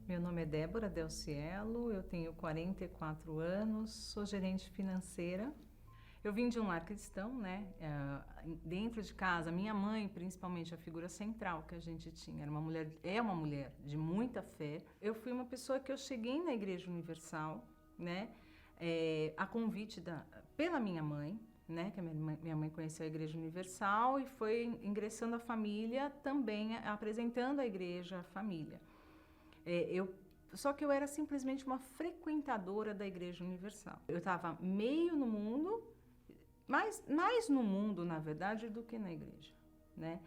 Meu nome é Débora Del Cielo, eu tenho 44 anos, sou gerente financeira. Eu vim de um lar cristão, né? Dentro de casa, minha mãe, principalmente, a figura central que a gente tinha, era uma mulher, é uma mulher de muita fé. Eu fui uma pessoa que eu cheguei na Igreja Universal, né? A convite pela minha mãe, né? Que a minha mãe conheceu a Igreja Universal e foi ingressando a família também, apresentando a igreja à família. Só que eu era simplesmente uma frequentadora da Igreja Universal. Eu estava meio no mundo, mais no mundo, na verdade, do que na igreja, né?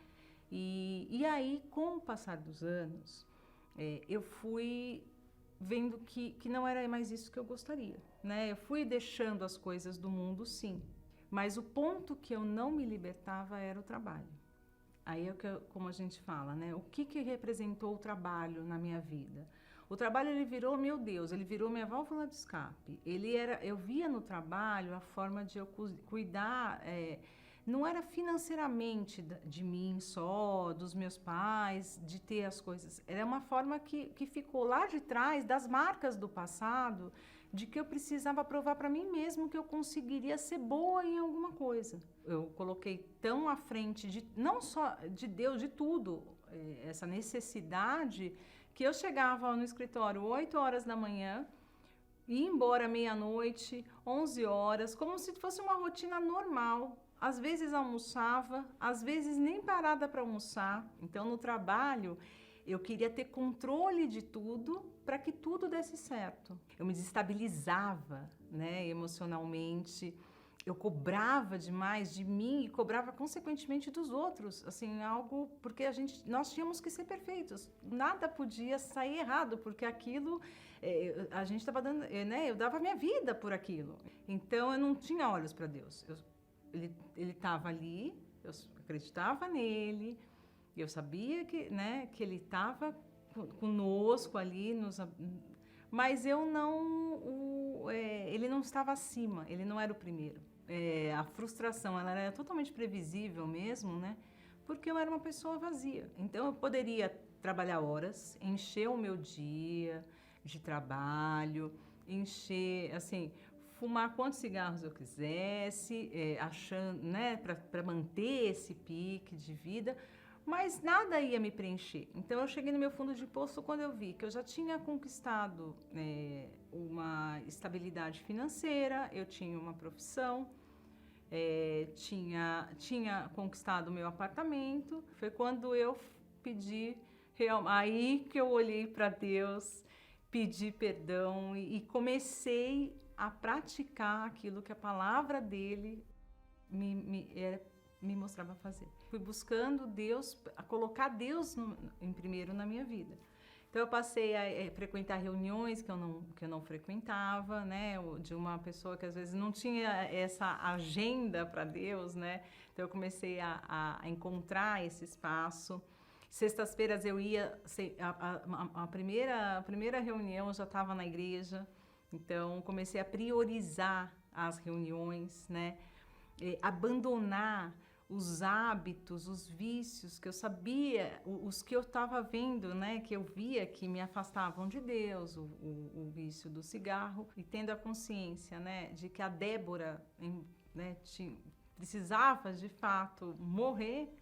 E aí, com o passar dos anos, eu fui vendo que não era mais isso que eu gostaria, né? Eu fui deixando as coisas do mundo, sim, mas o ponto que eu não me libertava era o trabalho. Aí é como a gente fala, né? O que representou o trabalho na minha vida? O trabalho, ele virou, meu Deus, ele virou minha válvula de escape. Eu via no trabalho a forma de eu cuidar, não era financeiramente de mim só, dos meus pais, de ter as coisas. Era uma forma que ficou lá de trás, das marcas do passado, de que eu precisava provar para mim mesmo que eu conseguiria ser boa em alguma coisa. Eu coloquei tão à frente, não só de Deus, de tudo, essa necessidade, que eu chegava no escritório 8 horas da manhã, ia embora meia-noite, 11 horas, como se fosse uma rotina normal. Às vezes almoçava, às vezes nem parada para almoçar. Então, no trabalho, eu queria ter controle de tudo para que tudo desse certo. Eu me desestabilizava, né, emocionalmente. Eu cobrava demais de mim e cobrava consequentemente dos outros, assim, algo porque nós tínhamos que ser perfeitos, nada podia sair errado, porque aquilo a gente estava dando, né, eu dava minha vida por aquilo, então eu não tinha olhos para Deus. Ele estava ali, eu acreditava nele, eu sabia que ele estava conosco ali, mas eu não, ele não estava acima, ele não era o primeiro. A frustração, ela era totalmente previsível mesmo, né? Porque eu era uma pessoa vazia. Então eu poderia trabalhar horas, encher o meu dia de trabalho, encher, assim, fumar quantos cigarros eu quisesse, achando, né, para manter esse pique de vida, mas nada ia me preencher. Então eu cheguei no meu fundo de poço quando eu vi que eu já tinha conquistado uma estabilidade financeira, eu tinha uma profissão, tinha conquistado o meu apartamento. Foi quando eu pedi, aí que eu olhei para Deus, pedi perdão e comecei a praticar aquilo que a palavra dele me mostrava fazer. Fui buscando Deus, a colocar Deus em primeiro na minha vida. Então eu passei a frequentar reuniões que eu não frequentava, né, de uma pessoa que às vezes não tinha essa agenda para Deus, né. Então eu comecei a encontrar esse espaço. Sextas-feiras eu ia, a primeira reunião eu já estava na igreja, então comecei a priorizar as reuniões, né, abandonar os hábitos, os vícios que eu sabia, os que eu estava vendo, né, que eu via que me afastavam de Deus, o vício do cigarro, e tendo a consciência, né, de que a Débora, né, precisava de fato morrer,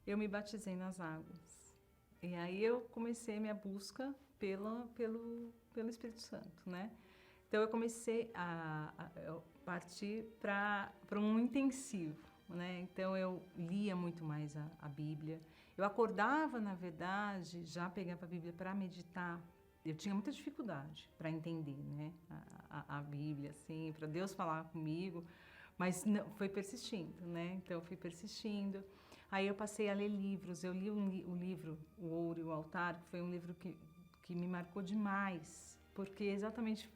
eu me batizei nas águas. E aí eu comecei minha busca pelo Espírito Santo, né? Então eu comecei a partir para um intensivo, né? Então eu lia muito mais a Bíblia. Eu acordava, na verdade, já pegava a Bíblia para meditar. Eu tinha muita dificuldade para entender, né? A Bíblia, assim, para Deus falar comigo, mas não, foi persistindo, né? Então eu fui persistindo. Aí eu passei a ler livros. Eu li o livro O Ouro e o Altar, que foi um livro que me marcou demais, porque exatamente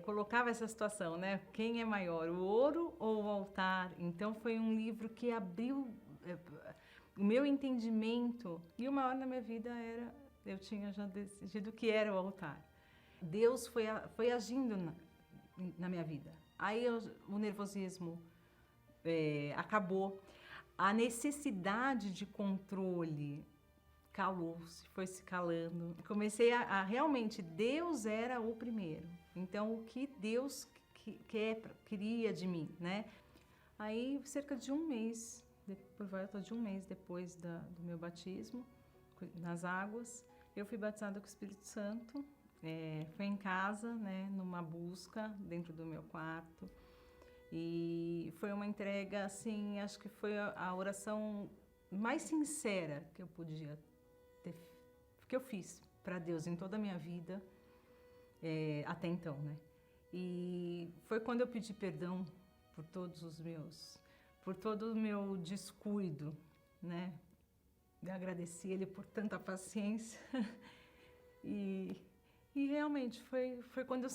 colocava essa situação, né? Quem é maior, o ouro ou o altar? Então foi um livro que abriu o meu entendimento, e o maior na minha vida eu tinha já decidido que era o altar. Deus foi agindo na minha vida. Aí o nervosismo acabou. A necessidade de controle calou-se, foi se calando. Comecei a realmente, Deus era o primeiro. Então, o que Deus queria de mim, né? Aí, cerca de um mês, por volta de um mês depois do meu batismo, nas águas, eu fui batizada com o Espírito Santo. Foi em casa, né, numa busca dentro do meu quarto. E foi uma entrega, assim, acho que foi a oração mais sincera que eu podia ter, que eu fiz para Deus em toda a minha vida, até então, né? E foi quando eu pedi perdão por todo o meu descuido, né? Eu agradeci Ele por tanta paciência. E realmente foi quando eu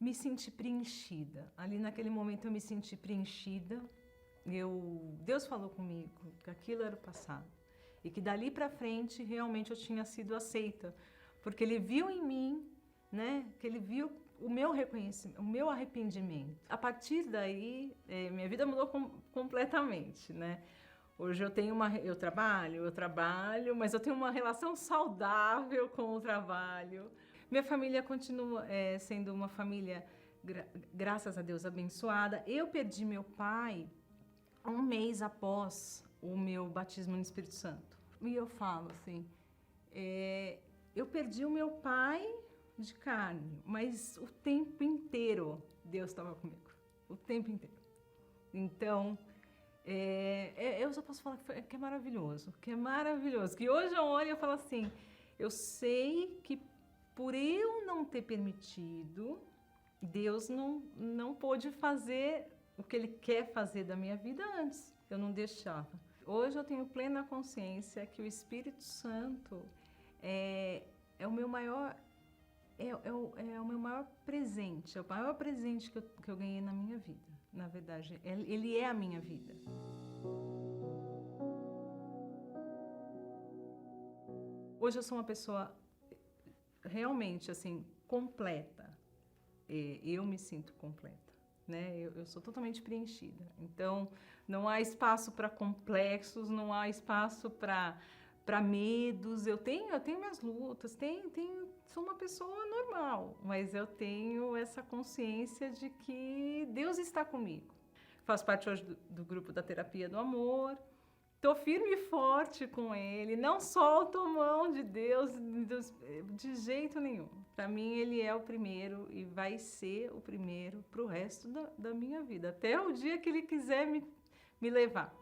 me senti preenchida. Ali naquele momento eu me senti preenchida. Deus falou comigo que aquilo era o passado. E que dali para frente realmente eu tinha sido aceita. Porque Ele viu em mim, né? Que Ele viu o meu reconhecimento, o meu arrependimento. A partir daí, minha vida mudou completamente, né? Hoje eu trabalho, mas eu tenho uma relação saudável com o trabalho. Minha família continua sendo uma família, graças a Deus, abençoada. Eu perdi meu pai um mês após o meu batismo no Espírito Santo. E eu falo assim, eu perdi o meu pai de carne, mas o tempo inteiro Deus estava comigo. O tempo inteiro. Então, eu só posso falar que é maravilhoso, que hoje eu olho e eu falo assim, eu sei que por eu não ter permitido, Deus não pôde fazer o que Ele quer fazer da minha vida antes, eu não deixava. Hoje eu tenho plena consciência que o Espírito Santo é o meu maior presente, é o maior presente que eu ganhei na minha vida. Na verdade, Ele é a minha vida. Hoje eu sou uma pessoa realmente, assim, completa. Eu me sinto completa, né? Eu sou totalmente preenchida. Então, não há espaço para complexos, não há espaço para medos. Eu tenho minhas lutas, sou uma pessoa normal, mas eu tenho essa consciência de que Deus está comigo. Faço parte hoje do grupo da Terapia do Amor, estou firme e forte com Ele, não solto a mão de Deus de jeito nenhum. Para mim, Ele é o primeiro e vai ser o primeiro para o resto da minha vida, até o dia que Ele quiser me levar.